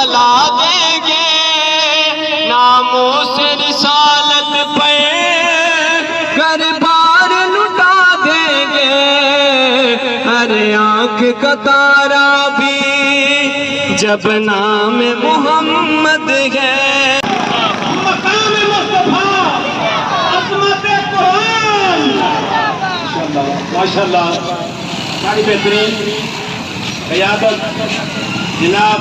جلا دیں گے، ناموس رسالت پہ کر بار لٹا دیں گے، ہر آنکھ کا تارا بھی جب نام محمد ہے۔ مقام مصطفیٰ، عظمت قرآن۔ ماشاءاللہ بڑی بہترین قیادت جناب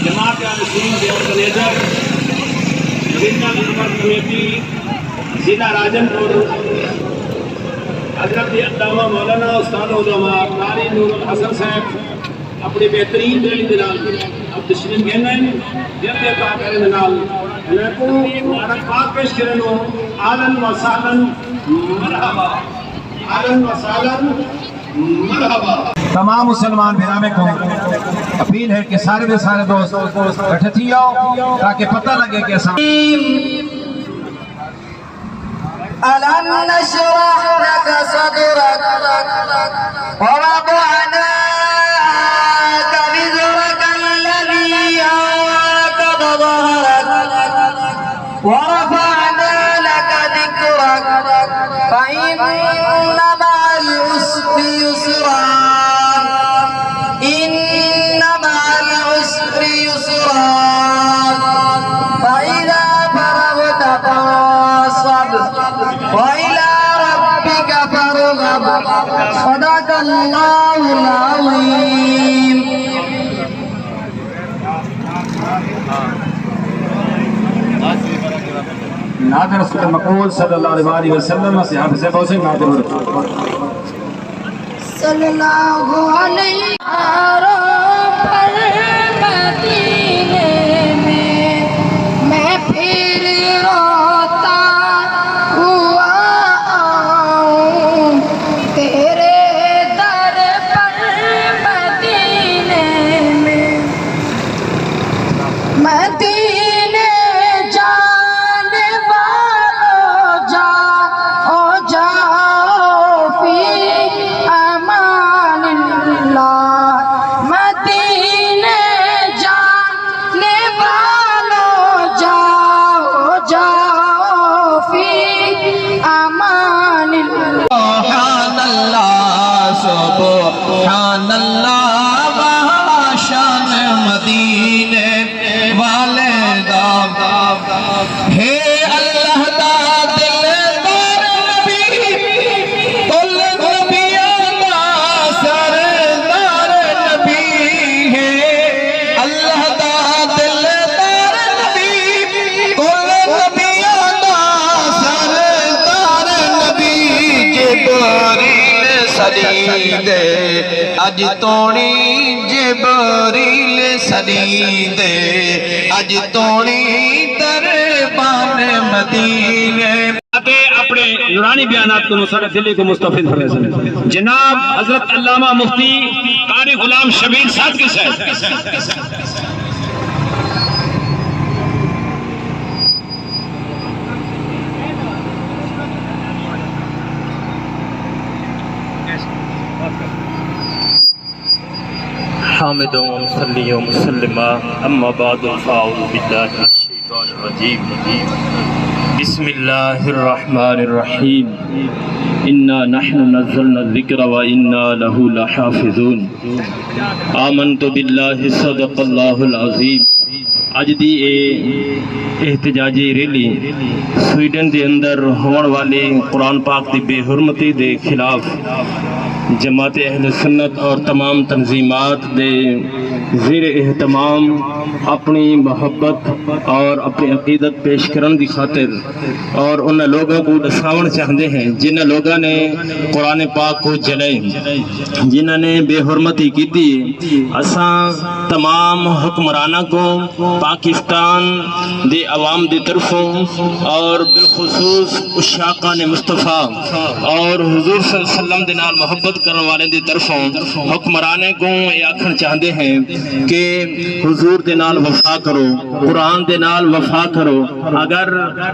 جماعت نسیم آرگنائزر ضلع خدمت کمیٹی ضلع راجن پور حضرت علامہ مولانا استاد علماء قاری نور الحسن صاحب اپنی بہترین ریلی دنال اب تشریف گئے ہیں جیتے کا کریں دنال لیکن مبارکباد پیش کرنو آلن و سالن مرحبا، آلن و سالن مرحبا۔ تمام مسلمان بھیرامے کو اپیل ہے کہ سارے دے سارے دوست اٹھے تھی آؤ تاکہ پتہ لگے کہ ایسا ألم نشرح لك صدرك ووضعنا عنك وزرك الذي أنقض ظهرك ورفعنا لك ذكرك فإن مع العسر يسرا إن مع العسر يسرا فإذا فرغت فانصب وإلى ربك فارغب صدق الله العظيم۔ نعت رسول مقبول صلی اللہ علیہ وسلم سے حافظ بہت سے نعت رسول صلی اللہ علیہ پر مدینے میں میں پھر روتا ہوا آؤں، تیرے در پر مدینے میں مدینے جانے والوں جاؤ جاؤ فی امان اللہ، مدینے جانے والوں جاؤ جاؤ فی امان اللہ۔ سبحان اللہ سبحان اللہ، وہاں شان مدینے والے دا ہے اللہ دا دلدار نبی، کل نبیوں دا سردار نبی ہے، اللہ دا دلدار نبی، کل نبیوں دا سردار نبی، جبریل سدیدے اج توڑی، جبریل سدیدے اج توڑی دربان مدینے۔ اپنے نورانی بیانات کو مسرت دلی کو مستفید فرمائیں جناب حضرت علامہ مفتی قاری غلام شبیر صادقی صاحب۔ حامد و مصلی و مسلمہ، اما بعد فاعوذ باللہ من الشیطان الرجیم، بسم اللہ الرحمن الرحیم، انا نحن نزلنا الذکر و انا لہ لحافظون، آمنت باللہ صدق اللہ العظیم۔ اج دی احتجاجی ریلی سویڈن دے اندر ہون والے قرآن پاک دی بے حرمتی دے خلاف جماعت اہل سنت اور تمام تنظیمات دے زیر اہتمام اپنی محبت اور اپنی عقیدت پیش کرن دی خاطر اور ان لوگوں کو دساون چاہتے ہیں جن لوگوں نے قرآن پاک کو جلے، جنہوں نے بے حرمتی کی تھی۔ اساں تمام حکمرانہ کو پاکستان دے عوام دی طرفوں اور بالخصوص عشاقان مصطفیٰ اور حضور صلی اللہ علیہ وسلم دے نال محبت محبت کرنے والے دی طرفوں حکمرانے کو یہ آکھن چاہتے ہیں کہ حضور دے نال وفا کرو، قرآن دے نال وفا کرو۔ اگر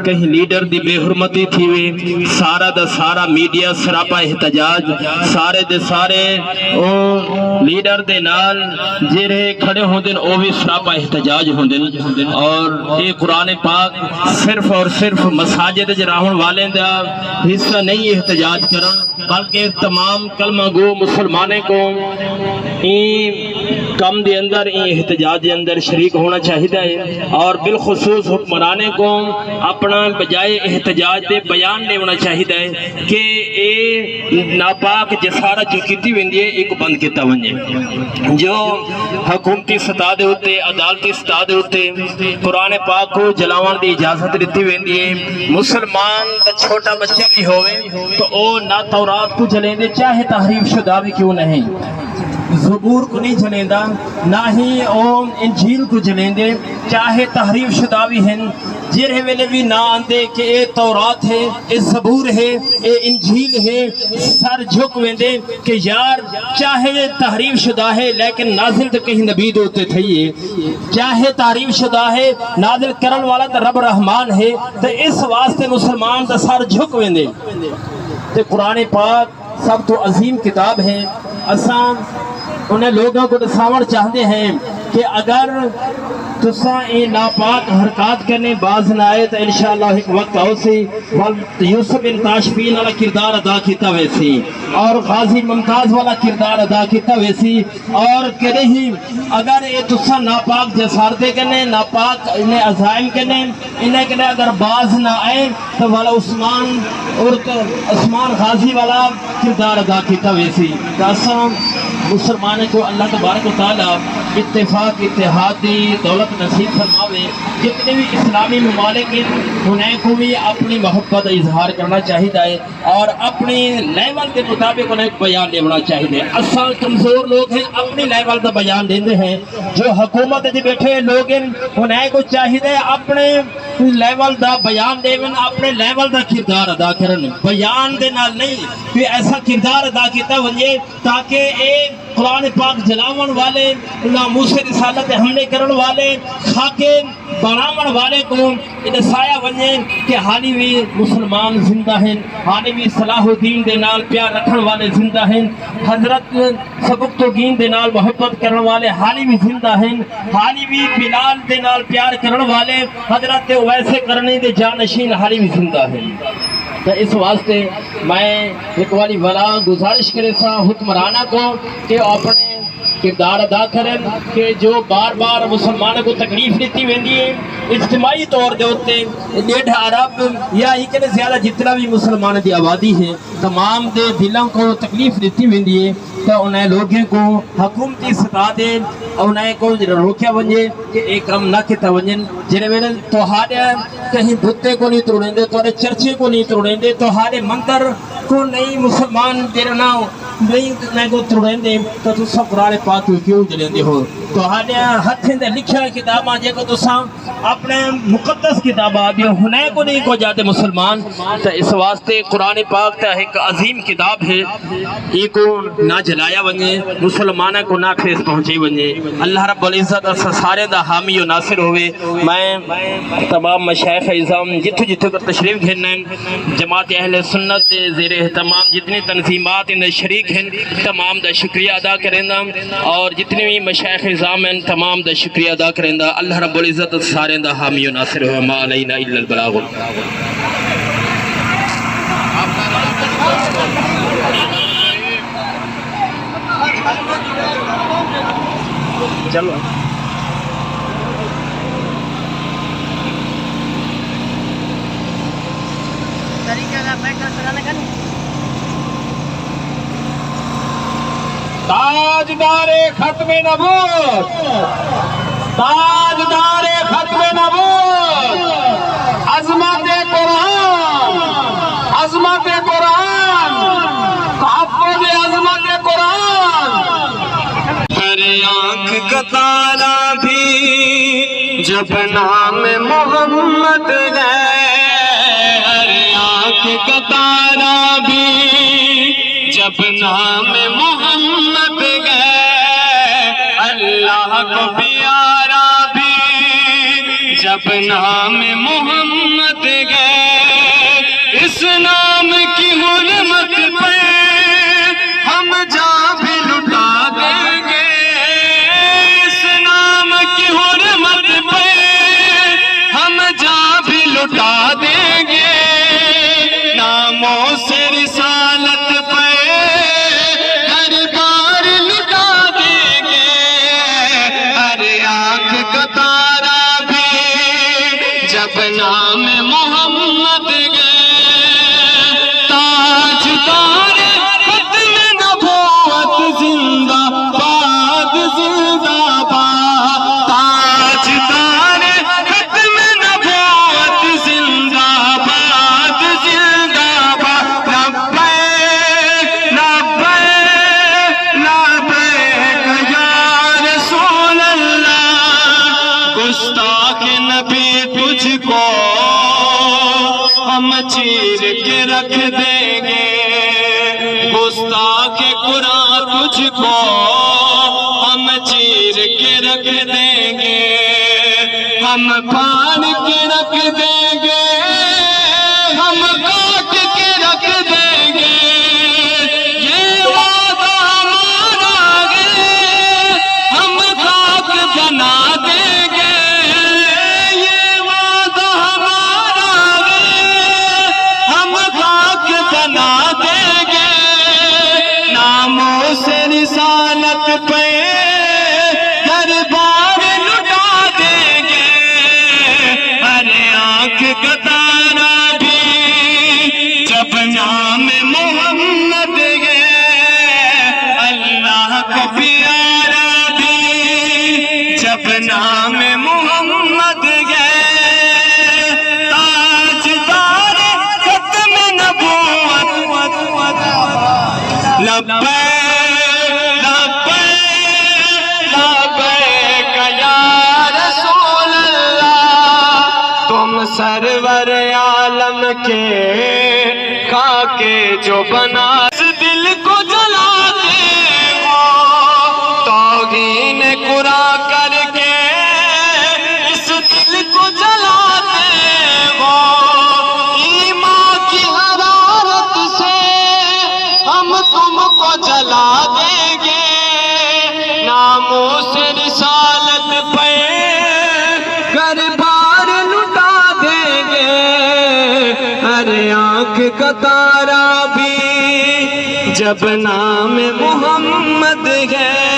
کہیں لیڈر دی بے حرمتی تھی وے، سارا دا سارا میڈیا سراپا احتجاج، سارے دے سارے لیڈر دے نال جڑے کھڑے ہوندن او بھی سراپا احتجاج ہوندن، اور یہ قرآن پاک صرف اور صرف مساجد جراہن والے دا حصہ نہیں احتجاج کرن، بلکہ تمام کلمہ گو مسلمانے کو کم دے اندر احتجاج دے اندر شریک ہونا چاہیے، اور بالخصوص حکمرانے کو اپنا بجائے احتجاج دے بیان دینا چاہیے کہ اے ناپاک جسارت جو کیتی ویندی ہے ایک بند کیتا ونجے، جو حکومتی سطح دے ہوتے عدالتی سطح دے ہوتے قرآن پاک کو جلاوان دی اجازت دیتی ویندی ہے۔ مسلمان دا چھوٹا بچہ بھی ہوئے تو او نہ تورات کو جلیں دے، چاہے تحریف شدہ بھی کیوں نہیں، زبور کو نہیں جلیں دا، نہ ہی او انجیل کو جلیں دے، چاہے تحریف شدہ بھی ہیں، جرہے ویلے بھی نہ آندے کہ اے تورات ہے، اے زبور ہے، اے انجیل ہے، سر جھک ویندے کہ یار چاہے تحریف شدہ ہے لیکن نازل تو کہیں نبی دوتے تھے، چاہے تحریف شدہ ہے نازل کرن والا تو رب رحمان ہے، تو اس واسطے مسلمان تو سر جھک ویندے۔ تو قرآن پاک سب تو عظیم کتاب ہے، اساں انہیں لوگوں کو دساور چاہتے ہیں کہ اگر تساں یہ ناپاک حرکات کرنے باز نہ آئے تو انشاءاللہ ایک وقت آؤ سی یوسف بن تاشفین والا کردار ادا کیتا ویسی، اور غازی ممتاز والا کردار ادا کیتا ویسی، اور کہ نہیں اگر یہ تساں ناپاک جسارتے کرنے ناپاک انہیں عزائم کرنے انہیں کہ اگر باز نہ آئے تو والا عثمان غازی والا کردار ادا کیتا ویسی۔ کہ اساں مسلمانوں کو اللہ تبارک و تعالیٰ اتفاق اتحادی دولت نصیب فرماوے، جتنے بھی اسلامی ممالک ہیں انہیں کو بھی اپنی محبت اظہار کرنا چاہیے اور اپنی لیول کے مطابق انہیں بیان دینا چاہیے۔ اساں کمزور لوگ ہیں، اپنی لیول کا بیان دیندے ہیں، جو حکومت دے بیٹھے لوگ ہیں انہیں کو چاہیے اپنے لیول دا بیان دیون، اپنے لیول دا کردار ادا کرن، بیان دے نال نہیں کہ ایسا کردار ادا کیتا ونجے تاکہ ایک قرآن پاک جلاون والے، ناموس رسالت حملے کرن والے، خاکے بناون والے کو دسایا ونجے کہ حالی بھی مسلمان زندہ ہیں، حالی بھی صلاح الدین دے نال پیار رکھن والے زندہ ہیں، حضرت سبکتگین دے نال محبت کرن والے حالی بھی زندہ ہیں، حالی بھی بلال دے نال پیار کرن والے حضرت ویسے کرنے دے جانشین حالی بھی زندہ ہیں۔ تو اس واسطے میں ایک والی والا گزارش کرے سا حکمرانہ کو کہ اپنے کردار ادا کریں کہ جو بار بار مسلمانوں کو تکلیف دیتی ویندی ہے، اجتماعی طور دے ہوتے 1.5 ارب یا ایک نے زیادہ جتنا بھی مسلمان دی آبادی ہے تمام دے دلوں کو تکلیف دیتی ویندی ہے، تو انہیں لوگوں کو حکومتی سطح دے انہیں کو روکیا ونجے کہ ایک کم نہ کیتا ونجن، جنہیں ویلے توہارے کہیں بھتے کو نہیں توڑیں دے، توہارے چرچے کو نہیں توڑیں دے، توہارے مندر کو نہیں مسلمان دیرنا نہیں کو توڑیں دے، تو تساں قرآن پاک کیوں جلیں دے ہو؟ توہارے ہتھیں دے لکھیا کتاباں جے کو تساں اپنے مقدس کتاباں دے ہنے کو نہیں کو جاتے مسلمان۔ تو اس واسطے قرآن پاک تا ایک عظیم کتاب ہے، یہ کو نہ جلایا ونجے، مسلمانہ کو نہ ٹھیس پہنچے ونجے۔ اللہ رب العزت سارے دا حامی و ناصر ہوئے۔ میں تمام مشائخ اعظام جتھو جتھو کر تشریف گھرنے، جماعت اہل سنت دے زیر اہتمام جتنی تنظیمات ان شریک ہیں تمام دا شکریہ ادا کریں دا، اور جتنی بھی مشائخ اعظام ہیں تمام دا شکریہ ادا کریں دا۔ اللہ رب العزت سارے دا حامی و ناصر ہوئے۔ ما علینا الا البلاغ۔ چلو تاجدار ختم نبوت، تاجدار ختم نبوت، عظمت قرآن، عظمت قرآن، تحفظ عظمت قرآن۔ ہر آنکھ کا تارا بھی جب نام محمد ہے، ہر آنکھ کا تارا بھی جب نام محمد گئے اللہ کو پیارا بھی جب نام محمد گئے اس نام کی حرمت پہ ہم جان بھی لٹا دیں گے اس نام کی حرمت پہ ہم جان بھی لٹا دیں گے ناموں سے رسالت پہ ہر بار لٹا دیں گے ہر آنکھ کا تارا بھی جب نام محمد گئے تاجدار ختم نبوت زندہ باد زندہ باد تاجدار ختم نبوت زندہ باد زندہ باد لبیک لبیک لبیک یا رسول اللہ گستاخ نبی تجھ کو ہم چیر کے رکھ دیں گے گستاخ قرآن تجھ کو ہم چیر کے رکھ دیں گے ہم پھاڑ کے رکھ دیں گے ہم کاٹ کے رکھ دیں گے یہ وعدہ ہمارا ہے ہم خاک بنا دیں گے یہ وعدہ ہمارا ہے ہم خاک بنا دیں گے ناموں سے رسالت پہ ہر بار لٹا دیں گے ہر آنکھ کا تارا بھی جب نام محمد گئے اللہ کو پیارا بھی جب نام محمد گئے تاجدار ختم نبوت لبیک لبیک لبیک یا رسول اللہ تم سرور عالم کے خاکے جو بنا دل کو جلاتے ہو توہین قرآن کر کے اس دل کو جلاتے ہو ایمان کی حرارت سے ہم تم کو جلا دیں گے ناموں سے رسالت پہ کر بار لٹا دیں گے ہر آنکھ کا تارا بھی جب نام محمد ہے